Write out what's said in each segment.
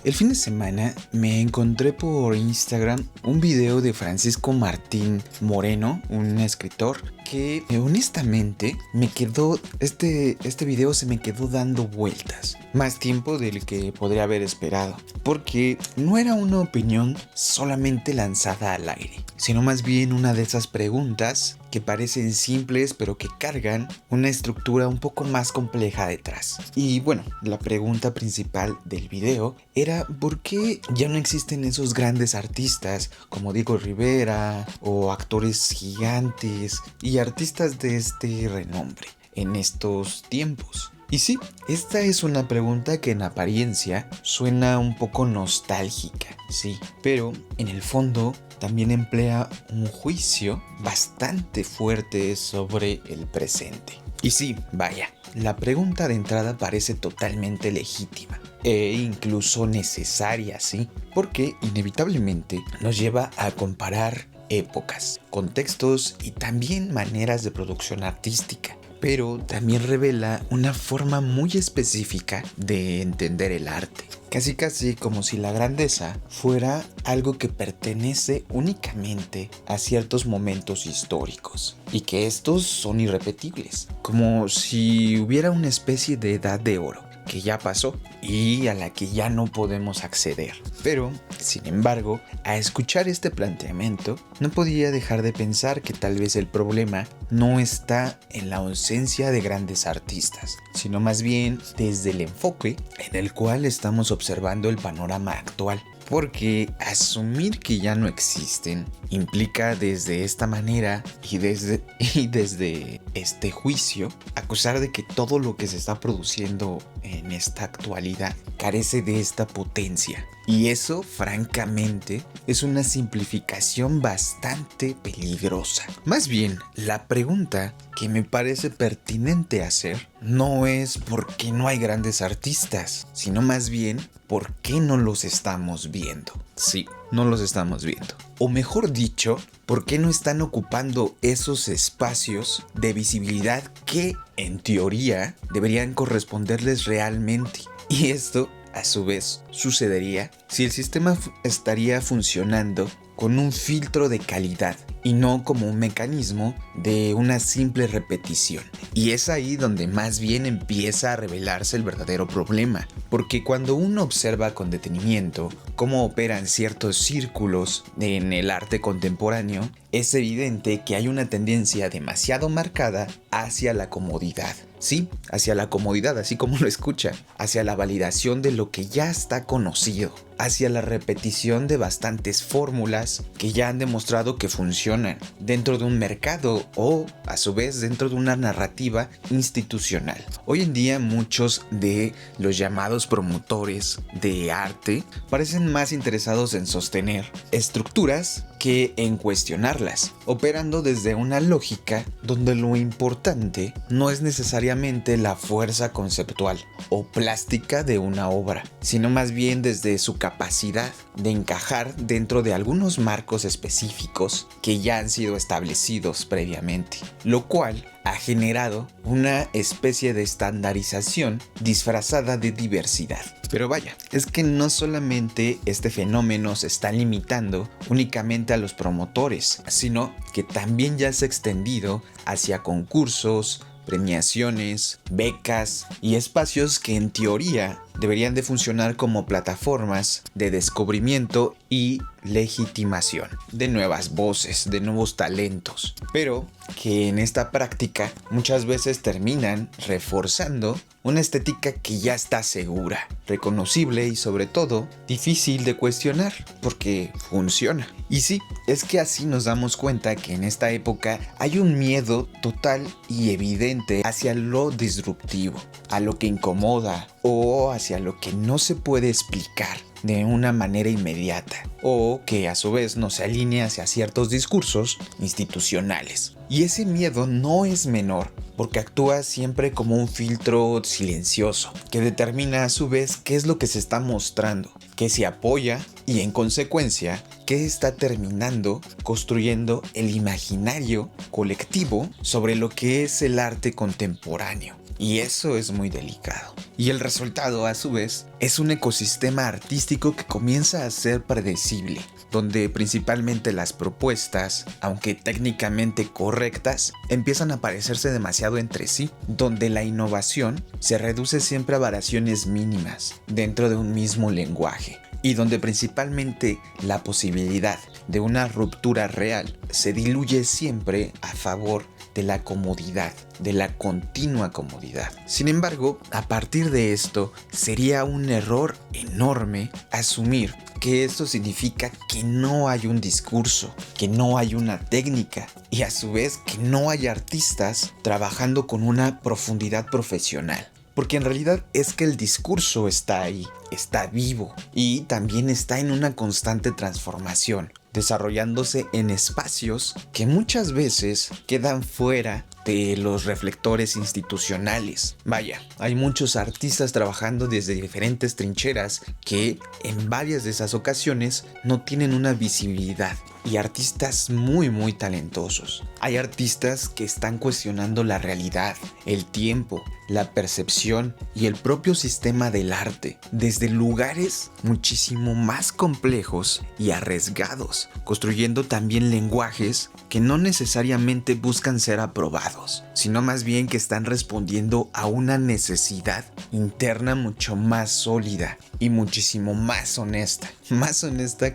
El fin de semana me encontré por Instagram un video de Francisco Martín Moreno, un escritor que honestamente este video se me quedó dando vueltas, más tiempo del que podría haber esperado, porque no era una opinión solamente lanzada al aire, sino más bien una de esas preguntas que parecen simples pero que cargan una estructura un poco más compleja detrás. Y bueno, la pregunta principal del video era ¿por qué ya no existen esos grandes artistas como Diego Rivera o actores gigantes y artistas de este renombre en estos tiempos? Y sí, esta es una pregunta que en apariencia suena un poco nostálgica, sí, pero en el fondo también emplea un juicio bastante fuerte sobre el presente. Y sí, vaya, la pregunta de entrada parece totalmente legítima e incluso necesaria, sí, porque inevitablemente nos lleva a comparar épocas, contextos y también maneras de producción artística. Pero también revela una forma muy específica de entender el arte. Casi como si la grandeza fuera algo que pertenece únicamente a ciertos momentos históricos y que estos son irrepetibles, como si hubiera una especie de edad de oro que ya pasó y a la que ya no podemos acceder. Pero, sin embargo, a escuchar este planteamiento, no podía dejar de pensar que tal vez el problema no está en la ausencia de grandes artistas, sino más bien desde el enfoque en el cual estamos observando el panorama actual. Porque asumir que ya no existen implica desde esta manera y desde este juicio acusar de que todo lo que se está produciendo en esta actualidad carece de esta potencia. Y eso, francamente, es una simplificación bastante peligrosa. Más bien, la pregunta que me parece pertinente hacer no es por qué no hay grandes artistas, sino más bien por qué no los estamos viendo. Sí, no los estamos viendo. O mejor dicho, por qué no están ocupando esos espacios de visibilidad que, en teoría, deberían corresponderles realmente. Y esto, a su vez, sucedería si el sistema estaría funcionando con un filtro de calidad y no como un mecanismo de una simple repetición. Y es ahí donde más bien empieza a revelarse el verdadero problema, porque cuando uno observa con detenimiento cómo operan ciertos círculos en el arte contemporáneo, es evidente que hay una tendencia demasiado marcada hacia la comodidad. Sí, hacia la comodidad, así como lo escucha, hacia la validación de lo que ya está conocido, hacia la repetición de bastantes fórmulas que ya han demostrado que funcionan dentro de un mercado o, a su vez, dentro de una narrativa institucional. Hoy en día muchos de los llamados promotores de arte parecen más interesados en sostener estructuras que en cuestionarlas, operando desde una lógica donde lo importante no es necesariamente la fuerza conceptual o plástica de una obra, sino más bien desde su capacidad de encajar dentro de algunos marcos específicos que ya han sido establecidos previamente, lo cual ha generado una especie de estandarización disfrazada de diversidad. Pero vaya, es que no solamente este fenómeno se está limitando únicamente a los promotores, sino que también ya se ha extendido hacia concursos, premiaciones, becas y espacios que en teoría deberían de funcionar como plataformas de descubrimiento y legitimación de nuevas voces, de nuevos talentos, pero que en esta práctica muchas veces terminan reforzando una estética que ya está segura, reconocible y sobre todo difícil de cuestionar porque funciona. Y sí, es que así nos damos cuenta que en esta época hay un miedo total y evidente hacia lo disruptivo, a lo que incomoda o hacia lo que no se puede explicar de una manera inmediata o que a su vez no se alinea hacia ciertos discursos institucionales. Y ese miedo no es menor porque actúa siempre como un filtro silencioso que determina a su vez qué es lo que se está mostrando, qué se apoya y en consecuencia que está terminando construyendo el imaginario colectivo sobre lo que es el arte contemporáneo. Y eso es muy delicado. Y el resultado, a su vez, es un ecosistema artístico que comienza a ser predecible, donde principalmente las propuestas, aunque técnicamente correctas, empiezan a parecerse demasiado entre sí, donde la innovación se reduce siempre a variaciones mínimas dentro de un mismo lenguaje, y donde principalmente la posibilidad de una ruptura real se diluye siempre a favor de la comodidad, de la continua comodidad. Sin embargo, a partir de esto, sería un error enorme asumir que esto significa que no hay un discurso, que no hay una técnica y a su vez que no hay artistas trabajando con una profundidad profesional. Porque en realidad es que el discurso está ahí, está vivo y también está en una constante transformación, desarrollándose en espacios que muchas veces quedan fuera de los reflectores institucionales. Vaya, hay muchos artistas trabajando desde diferentes trincheras que en varias de esas ocasiones no tienen una visibilidad. Y artistas muy talentosos. Hay artistas que están cuestionando la realidad, el tiempo, la percepción y el propio sistema del arte desde lugares muchísimo más complejos y arriesgados, construyendo también lenguajes que no necesariamente buscan ser aprobados, sino más bien que están respondiendo a una necesidad interna mucho más sólida y muchísimo más honesta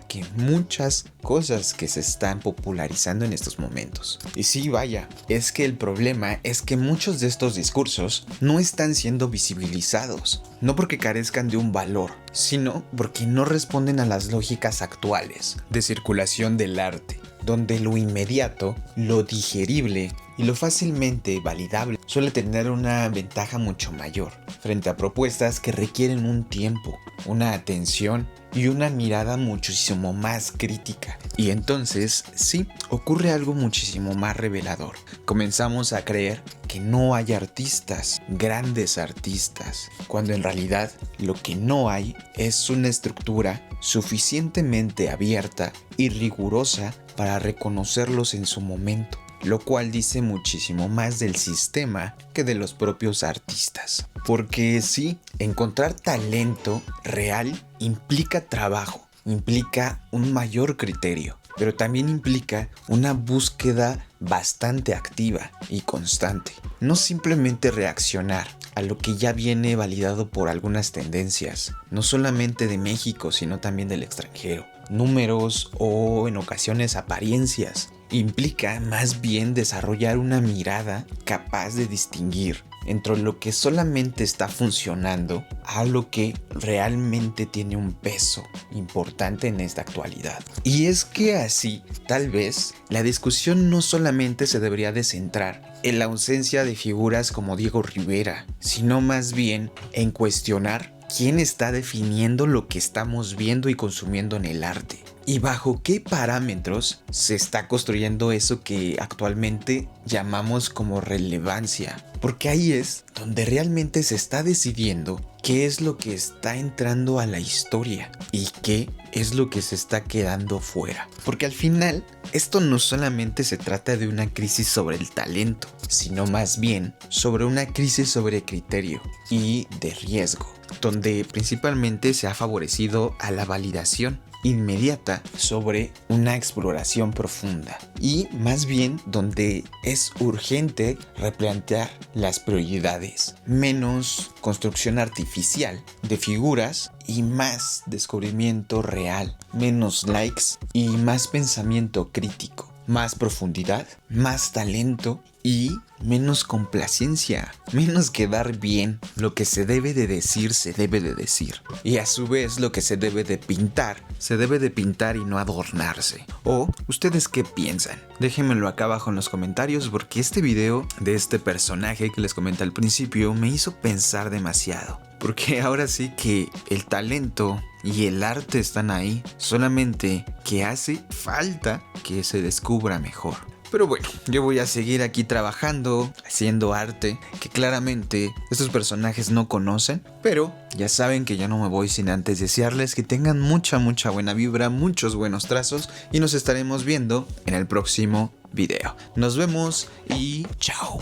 que muchas cosas que se están popularizando en estos momentos. Y sí, vaya, es que el problema es que muchos de estos discursos no están siendo visibilizados, no porque carezcan de un valor, sino porque no responden a las lógicas actuales de circulación del arte, donde lo inmediato, lo digerible y lo fácilmente validable suele tener una ventaja mucho mayor frente a propuestas que requieren un tiempo, una atención y una mirada muchísimo más crítica. Y entonces, sí, ocurre algo muchísimo más revelador. Comenzamos a creer que no hay artistas, grandes artistas, cuando en realidad lo que no hay es una estructura suficientemente abierta y rigurosa para reconocerlos en su momento, lo cual dice muchísimo más del sistema que de los propios artistas. Porque sí, encontrar talento real implica trabajo, implica un mayor criterio, pero también implica una búsqueda bastante activa y constante. No simplemente reaccionar a lo que ya viene validado por algunas tendencias, no solamente de México, sino también del extranjero. Números o en ocasiones apariencias. Implica más bien desarrollar una mirada capaz de distinguir entre lo que solamente está funcionando a lo que realmente tiene un peso importante en esta actualidad. Y es que así, tal vez, la discusión no solamente se debería de centrar en la ausencia de figuras como Diego Rivera, sino más bien en cuestionar quién está definiendo lo que estamos viendo y consumiendo en el arte. ¿Y bajo qué parámetros se está construyendo eso que actualmente llamamos como relevancia? Porque ahí es donde realmente se está decidiendo qué es lo que está entrando a la historia y qué es lo que se está quedando fuera. Porque al final, esto no solamente se trata de una crisis sobre el talento, sino más bien sobre una crisis sobre criterio y de riesgo, donde principalmente se ha favorecido a la validación inmediata sobre una exploración profunda y más bien donde es urgente replantear las prioridades, menos construcción artificial de figuras y más descubrimiento real, menos likes y más pensamiento crítico, más profundidad, más talento y menos complacencia, menos quedar bien. Lo que se debe de decir, se debe de decir. Y a su vez lo que se debe de pintar, se debe de pintar y no adornarse. ¿O ustedes qué piensan? Déjenmelo acá abajo en los comentarios porque este video de este personaje que les comenté al principio me hizo pensar demasiado. Porque ahora sí que el talento y el arte están ahí, solamente que hace falta que se descubra mejor. Pero bueno, yo voy a seguir aquí trabajando, haciendo arte, que claramente estos personajes no conocen. Pero ya saben que yo no me voy sin antes desearles que tengan mucha buena vibra, muchos buenos trazos. Y nos estaremos viendo en el próximo video. Nos vemos y chao.